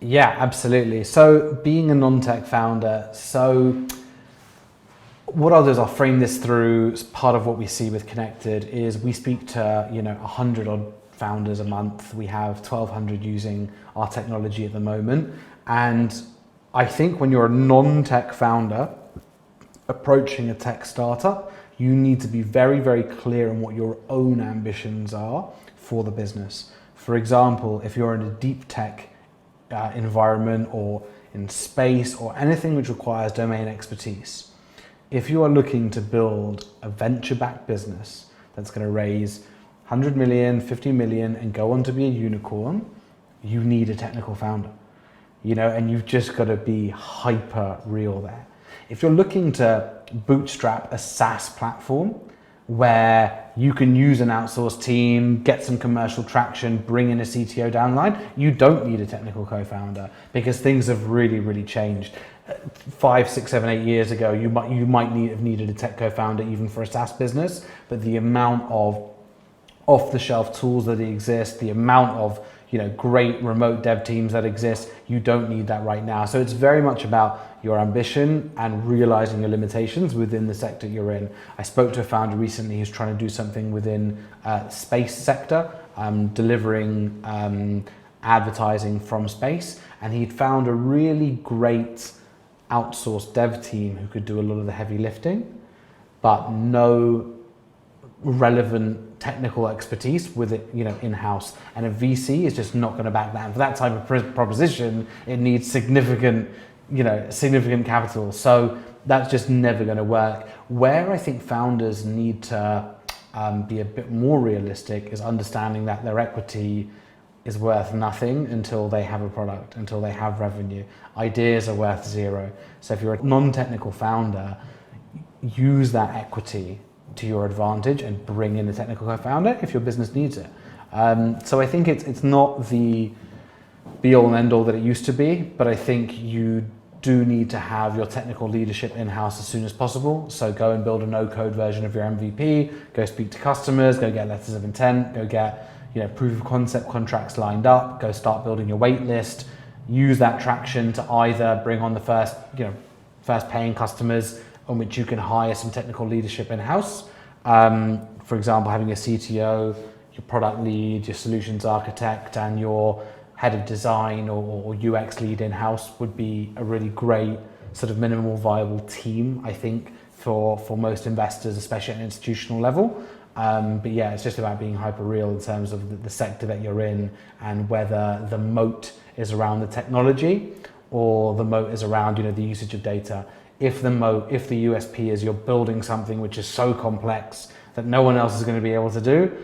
Yeah, absolutely. So being a non-tech founder, so what I'll do is I'll frame this through as part of what we see with Connected is we speak to, 100 odd founders a month. We have 1,200 using our technology at the moment. And I think when you're a non-tech founder approaching a tech startup, you need to be very, very clear on what your own ambitions are for the business. For example, if you're in a deep tech environment or in space or anything which requires domain expertise, if you are looking to build a venture-backed business that's going to raise 100 million, 50 million and go on to be a unicorn, you need a technical founder, and you've just got to be hyper real there. If you're looking to bootstrap a SaaS platform where you can use an outsourced team, get some commercial traction, bring in a CTO down the line, you don't need a technical co-founder because things have really, really changed. 5, 6, 7, 8 years ago, you might have needed a tech co-founder even for a SaaS business, but the amount of off-the-shelf tools that exist, the amount of great remote dev teams that exist, you don't need that right now. So it's very much about your ambition and realizing your limitations within the sector you're in. I spoke to a founder recently who's trying to do something within space sector, delivering advertising from space, and he'd found a really great outsourced dev team who could do a lot of the heavy lifting, but no relevant technical expertise with it, in-house. And a VC is just not going to back that. And for that type of proposition, it needs significant capital. So that's just never going to work. Where I think founders need to be a bit more realistic is understanding that their equity is worth nothing until they have a product, until they have revenue. Ideas are worth zero. So if you're a non-technical founder, use that equity to your advantage and bring in a technical co-founder if your business needs it. So I think it's not the be-all and end-all that it used to be, but I think you do need to have your technical leadership in-house as soon as possible. So go and build a no-code version of your MVP, go speak to customers, go get letters of intent, go get proof of concept contracts lined up, go start building your wait list, use that traction to either bring on the first paying customers on which you can hire some technical leadership in-house. For example, having a CTO, your product lead, your solutions architect, and your head of design or UX lead in-house would be a really great sort of minimal viable team, I think, for most investors, especially at an institutional level. But yeah, it's just about being hyper real in terms of the sector that you're in and whether the moat is around the technology or the moat is around the usage of data. If the USP is you're building something which is so complex that no one else is going to be able to do,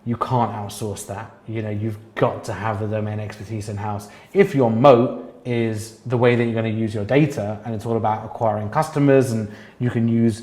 you can't outsource that. You've got to have the domain expertise in-house. If your moat is the way that you're going to use your data and it's all about acquiring customers and you can use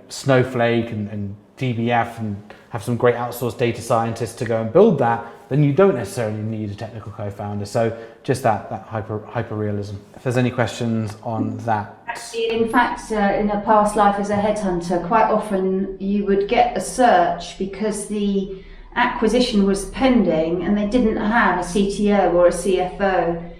Snowflake and DBF and have some great outsourced data scientists to go and build that, then you don't necessarily need a technical co-founder. So just that hyper realism. If there's any questions on that. Actually, in fact, in a past life as a headhunter, quite often you would get a search because the acquisition was pending and they didn't have a CTO or a CFO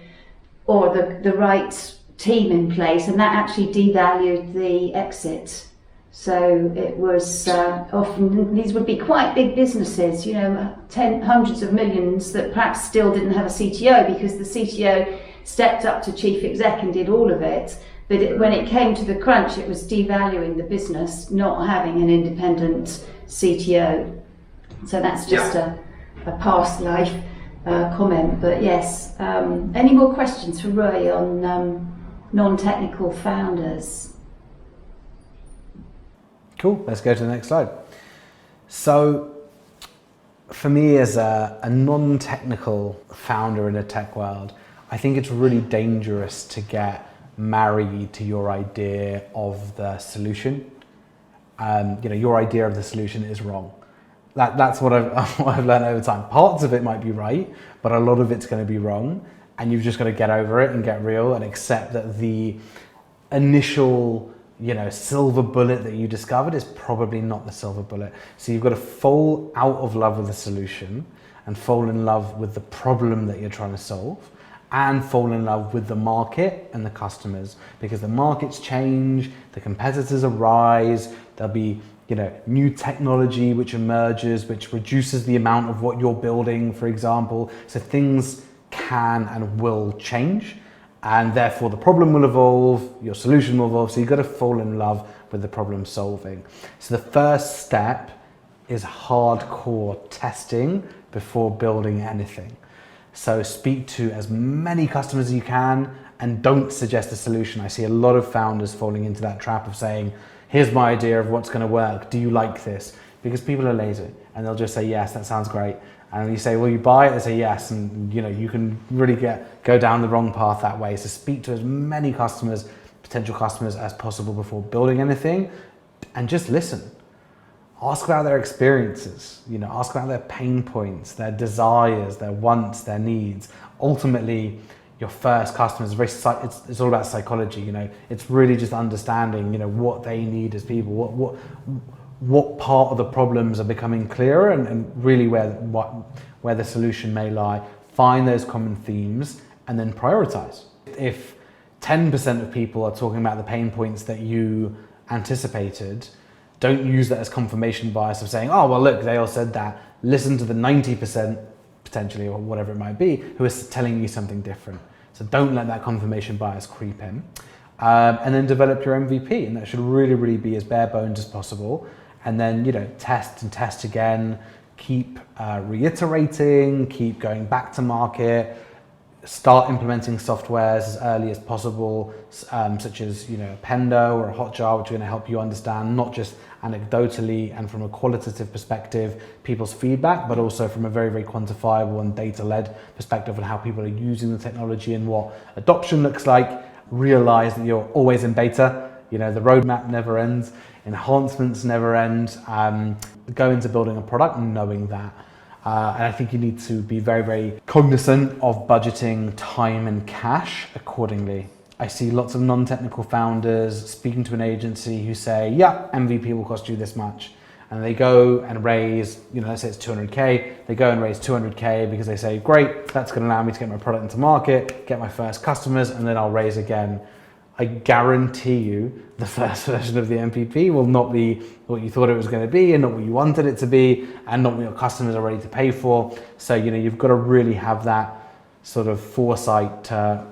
or the right team in place, and that actually devalued the exit. So it was often, these would be quite big businesses, hundreds of millions that perhaps still didn't have a CTO because the CTO stepped up to chief exec and did all of it. But when it came to the crunch, it was devaluing the business, not having an independent CTO. So that's just a past life comment. But yes, any more questions for Roy on non-technical founders? Cool, let's go to the next slide. So for me as a non-technical founder in a tech world, I think it's really dangerous to get married to your idea of the solution. Your idea of the solution is wrong. That's what I've learned over time. Parts of it might be right, but a lot of it's going to be wrong. And you've just got to get over it and get real and accept that the initial silver bullet that you discovered is probably not the silver bullet. So you've got to fall out of love with the solution and fall in love with the problem that you're trying to solve. and fall in love with the market and the customers, because the markets change, the competitors arise, there'll be new technology which emerges, which reduces the amount of what you're building, for example. So things can and will change, and therefore the problem will evolve, your solution will evolve. So you've got to fall in love with the problem solving. So the first step is hardcore testing before building anything. So speak to as many customers as you can and don't suggest a solution. I see a lot of founders falling into that trap of saying, here's my idea of what's going to work. Do you like this? Because people are lazy and they'll just say, yes, that sounds great. And when you say, will you buy it? They say yes. And you can really go down the wrong path that way. So speak to as many customers, potential customers as possible before building anything, and just listen. Ask about their experiences, ask about their pain points, their desires, their wants, their needs. Ultimately, your first customer is it's all about psychology. It's really just understanding, what they need as people, what part of the problems are becoming clearer, and really where the solution may lie. Find those common themes and then prioritize. If 10% of people are talking about the pain points that you anticipated, don't use that as confirmation bias of saying, oh, well, look, they all said that. Listen to the 90%, potentially, or whatever it might be, who is telling you something different. So don't let that confirmation bias creep in. And then develop your MVP, and that should really, really be as bare bones as possible. And then, test and test again, keep reiterating, keep going back to market, start implementing softwares as early as possible, such as Pendo or Hotjar, which are going to help you understand not just anecdotally and from a qualitative perspective people's feedback, but also from a very, very quantifiable and data-led perspective on how people are using the technology and what adoption looks like. Realize that you're always in beta. The roadmap never ends, enhancements never end. Go into building a product knowing that. And I think you need to be very, very cognizant of budgeting time and cash accordingly. I see lots of non-technical founders speaking to an agency who say, yeah, MVP will cost you this much. And they go and raise, let's say it's 200K. They go and raise 200K because they say, great, that's going to allow me to get my product into market, get my first customers, and then I'll raise again. I guarantee you the first version of the MVP will not be what you thought it was going to be, and not what you wanted it to be, and not what your customers are ready to pay for. So, you've got to really have that sort of foresight to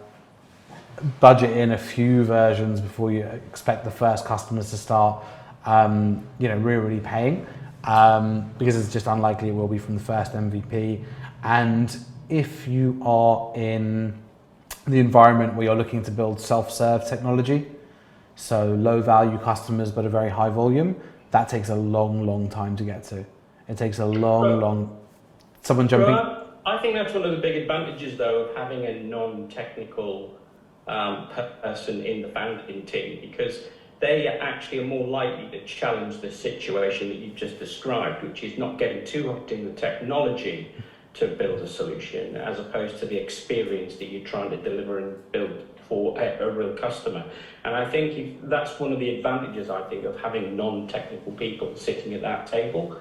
budget in a few versions before you expect the first customers to start, really paying, because it's just unlikely it will be from the first MVP. And if you are in the environment where you're looking to build self-serve technology, so low value customers but a very high volume, that takes a long, long time to get to. It takes a long. Someone jumping. I think that's one of the big advantages, though, of having a non-technical person in the founding team, because they actually are more likely to challenge the situation that you've just described, which is not getting too hooked in the technology to build a solution, as opposed to the experience that you're trying to deliver and build for a real customer. And I think that's one of the advantages, I think, of having non-technical people sitting at that table,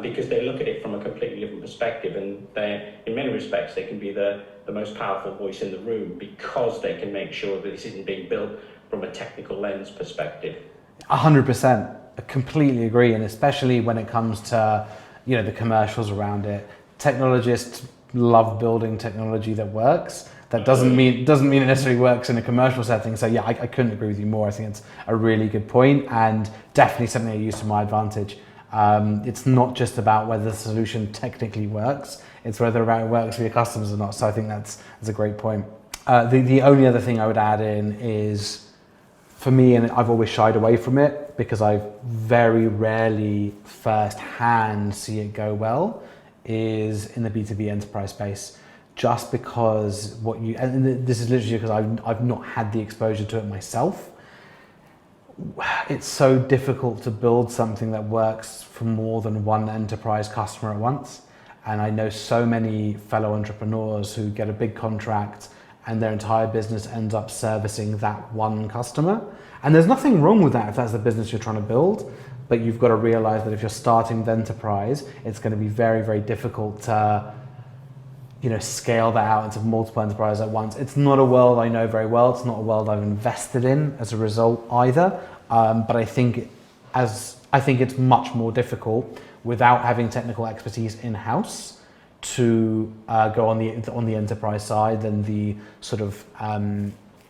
because they look at it from a completely different perspective, and in many respects they can be the most powerful voice in the room, because they can make sure that this isn't being built from a technical lens perspective. 100%, I completely agree, and especially when it comes to the commercials around it. Technologists love building technology that works. That doesn't mean it necessarily works in a commercial setting. So yeah, I couldn't agree with you more. I think it's a really good point, and definitely something I use to my advantage. It's not just about whether the solution technically works, it's whether it works for your customers or not. So I think that's a great point. The only other thing I would add in is, for me, and I've always shied away from it because I very rarely firsthand see it go well, is in the B2B enterprise space. Just because and this is literally because I've not had the exposure to it myself. It's so difficult to build something that works for more than one enterprise customer at once. And I know so many fellow entrepreneurs who get a big contract and their entire business ends up servicing that one customer. And there's nothing wrong with that if that's the business you're trying to build, but you've got to realize that if you're starting the enterprise, it's going to be very, very difficult to scale that out into multiple enterprises at once. It's not a world I know very well. It's not a world I've invested in as a result either. But I think it's much more difficult without having technical expertise in-house to go on the enterprise side than the sort of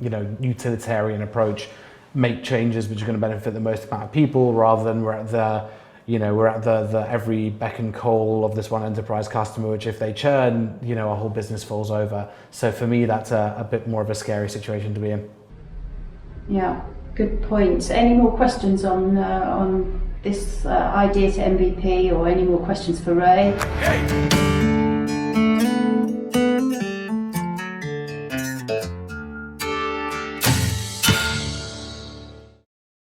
utilitarian approach, make changes which are going to benefit the most amount of people, rather than we're at the every beck and call of this one enterprise customer, which if they churn, our whole business falls over. So for me, that's a bit more of a scary situation to be in. Yeah, good point. Any more questions on this idea to MVP, or any more questions for Ray?